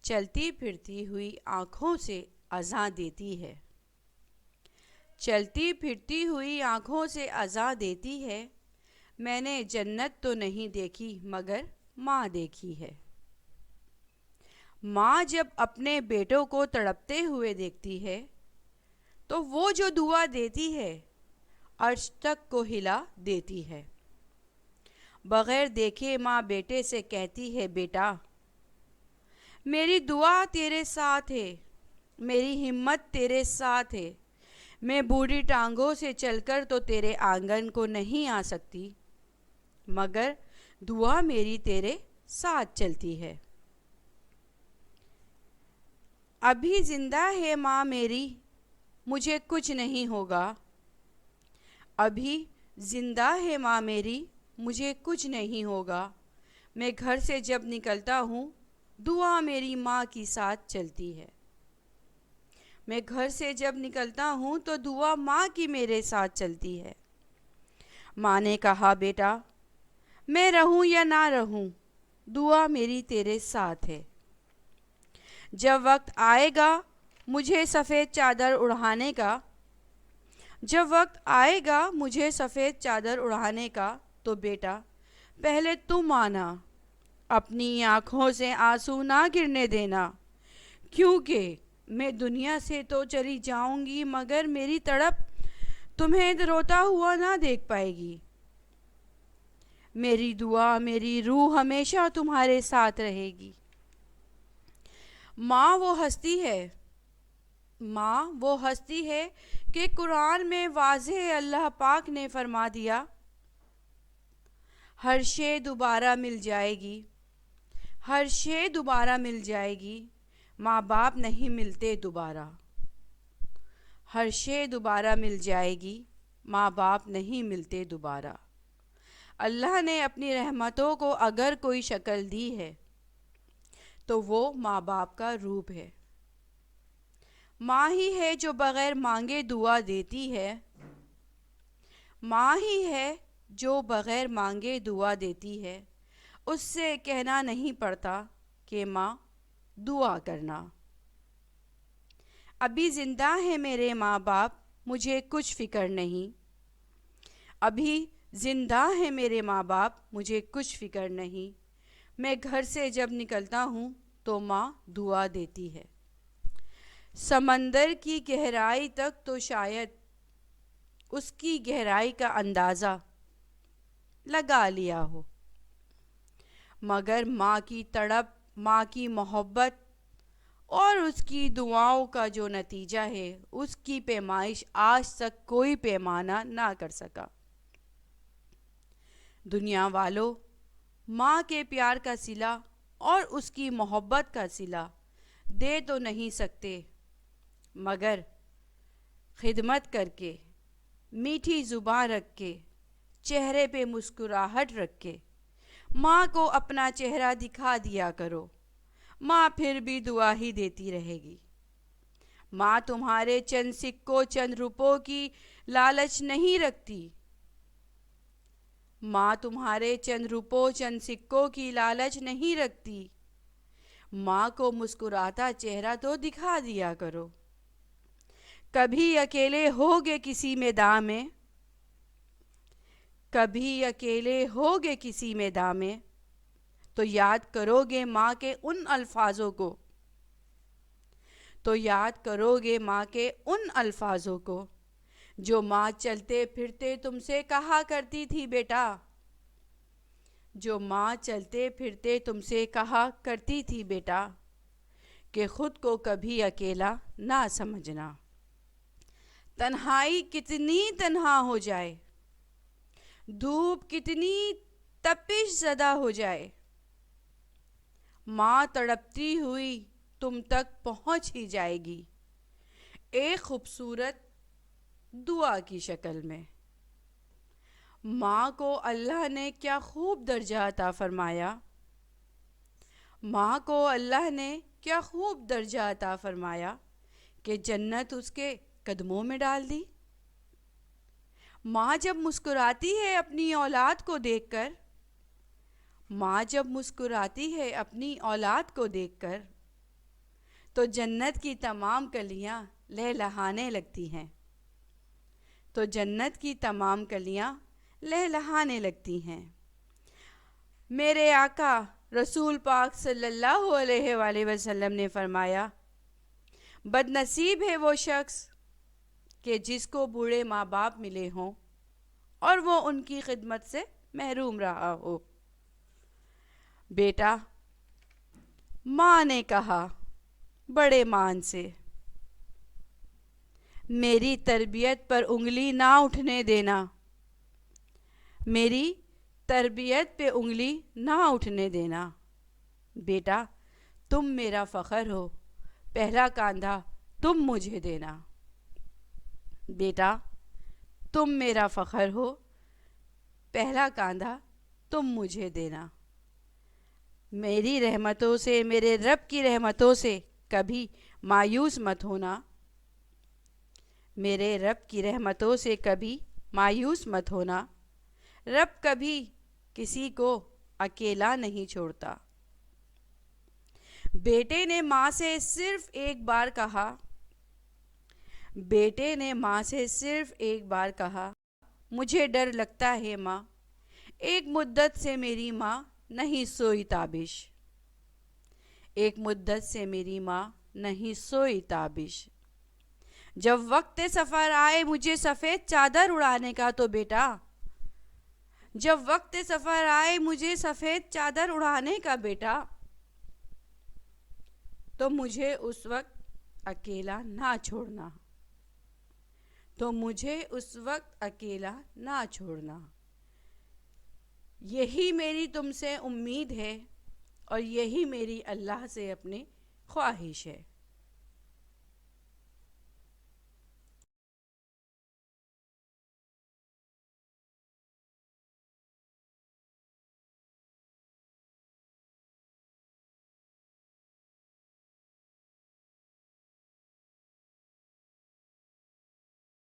چلتی پھرتی ہوئی آنکھوں سے اذاں دیتی ہے، چلتی پھرتی ہوئی آنکھوں سے اذاں دیتی ہے۔ میں نے جنت تو نہیں دیکھی مگر ماں دیکھی ہے۔ ماں جب اپنے بیٹوں کو تڑپتے ہوئے دیکھتی ہے تو وہ جو دعا دیتی ہے عرش تک کو ہلا دیتی ہے۔ بغیر دیکھے ماں بیٹے سے کہتی ہے، بیٹا میری دعا تیرے ساتھ ہے، میری ہمت تیرے ساتھ ہے۔ میں بوڑھی ٹانگوں سے چل کر تو تیرے آنگن کو نہیں آ سکتی، مگر دعا میری تیرے ساتھ چلتی ہے۔ ابھی زندہ ہے ماں میری، مجھے کچھ نہیں ہوگا۔ ابھی زندہ ہے ماں میری، مجھے کچھ نہیں ہوگا۔ میں گھر سے جب نکلتا ہوں دعا میری ماں کی ساتھ چلتی ہے۔ میں گھر سے جب نکلتا ہوں تو دعا ماں کی میرے ساتھ چلتی ہے۔ ماں نے کہا، بیٹا میں رہوں یا نہ رہوں دعا میری تیرے ساتھ ہے۔ جب وقت آئے گا مجھے سفید چادر اڑھانے کا، جب وقت آئے گا مجھے سفید چادر اڑھانے کا تو بیٹا پہلے تم آنا، اپنی آنکھوں سے آنسو نہ گرنے دینا، کیونکہ میں دنیا سے تو چلی جاؤں گی مگر میری تڑپ تمہیں روتا ہوا نہ دیکھ پائے گی۔ میری دعا میری روح ہمیشہ تمہارے ساتھ رہے گی۔ ماں وہ ہستی ہے، ماں وہ ہستی ہے کہ قرآن میں واضح اللہ پاک نے فرما دیا، ہر شے دوبارہ مل جائے گی، ہر شے دوبارہ مل جائے گی، ماں باپ نہیں ملتے دوبارہ۔ ہر شے دوبارہ مل جائے گی، ماں باپ نہیں ملتے دوبارہ۔ اللہ نے اپنی رحمتوں کو اگر کوئی شکل دی ہے تو وہ ماں باپ کا روپ ہے۔ ماں ہی ہے جو بغیر مانگے دعا دیتی ہے، ماں ہی ہے جو بغیر مانگے دعا دیتی ہے۔ اس سے کہنا نہیں پڑتا کہ ماں دعا کرنا۔ ابھی زندہ ہے میرے ماں باپ، مجھے کچھ فکر نہیں۔ ابھی زندہ ہے میرے ماں باپ، مجھے کچھ فکر نہیں۔ میں گھر سے جب نکلتا ہوں تو ماں دعا دیتی ہے۔ سمندر کی گہرائی تک تو شاید اس کی گہرائی کا اندازہ لگا لیا ہو، مگر ماں کی تڑپ، ماں کی محبت اور اس کی دعاؤں کا جو نتیجہ ہے اس کی پیمائش آج تک کوئی پیمانہ نہ کر سکا۔ دنیا والوں ماں کے پیار کا صلہ اور اس کی محبت کا صلہ دے تو نہیں سکتے، مگر خدمت کر کے، میٹھی زبان رکھ کے، چہرے پہ مسکراہٹ رکھ کے ماں کو اپنا چہرہ دکھا دیا کرو، ماں پھر بھی دعا ہی دیتی رہے گی۔ ماں تمہارے چند سکوں چند روپوں کی لالچ نہیں رکھتی، ماں تمہارے چند روپوں چند سکوں کی لالچ نہیں رکھتی۔ ماں کو مسکراتا چہرہ تو دکھا دیا کرو۔ کبھی اکیلے ہوگے کسی میدان میں، کبھی اکیلے ہوگے کسی میدان میں تو یاد کرو گے ماں کے ان الفاظوں کو، تو یاد کرو گے ماں کے ان الفاظوں کو جو ماں چلتے پھرتے تم سے کہا کرتی تھی، بیٹا جو ماں چلتے پھرتے تم سے کہا کرتی تھی، بیٹا کہ خود کو کبھی اکیلا نہ سمجھنا۔ تنہائی کتنی تنہا ہو جائے، دھوپ کتنی تپش زدہ ہو جائے، ماں تڑپتی ہوئی تم تک پہنچ ہی جائے گی، ایک خوبصورت دعا کی شکل میں۔ ماں کو اللہ نے کیا خوب درجہ عطا فرمایا، ماں کو اللہ نے کیا خوب درجہ عطا فرمایا کہ جنت اس کے قدموں میں ڈال دی۔ ماں جب مسکراتی ہے اپنی اولاد کو دیکھ کر، ماں جب مسکراتی ہے اپنی اولاد کو دیکھ کر تو جنت کی تمام کلیاں لہلہانے لگتی ہیں، تو جنت کی تمام کلیاں لہلہانے لگتی ہیں۔ میرے آقا رسول پاک صلی اللہ علیہ وآلہ وسلم نے فرمایا، بد نصیب ہے وہ شخص کہ جس کو بوڑھے ماں باپ ملے ہوں اور وہ ان کی خدمت سے محروم رہا ہو۔ بیٹا، ماں نے کہا بڑے مان سے، میری تربیت پر انگلی نہ اٹھنے دینا، میری تربیت پہ انگلی نہ اٹھنے دینا۔ بیٹا، تم میرا فخر ہو، پہلا کاندھا تم مجھے دینا۔ بیٹا، تم میرا فخر ہو، پہلا کاندھا تم مجھے دینا۔ میری رحمتوں سے، میرے رب کی رحمتوں سے کبھی مایوس مت ہونا، میرے رب کی رحمتوں سے کبھی مایوس مت ہونا۔ رب کبھی کسی کو اکیلا نہیں چھوڑتا۔ بیٹے نے ماں سے صرف ایک بار کہا، بیٹے نے ماں سے صرف ایک بار کہا، مجھے ڈر لگتا ہے ماں، ایک مدت سے میری ماں نہیں سوئی تابش، ایک مدت سے میری ماں نہیں سوئی تابش۔ جب وقت سفر آئے مجھے سفید چادر اڑانے کا تو بیٹا، جب وقت سفر آئے مجھے سفید چادر اڑانے کا بیٹا، تو مجھے اس وقت اکیلا نہ چھوڑنا، تو مجھے اس وقت اکیلا نہ چھوڑنا۔ یہی میری تم سے امید ہے اور یہی میری اللہ سے اپنی خواہش ہے۔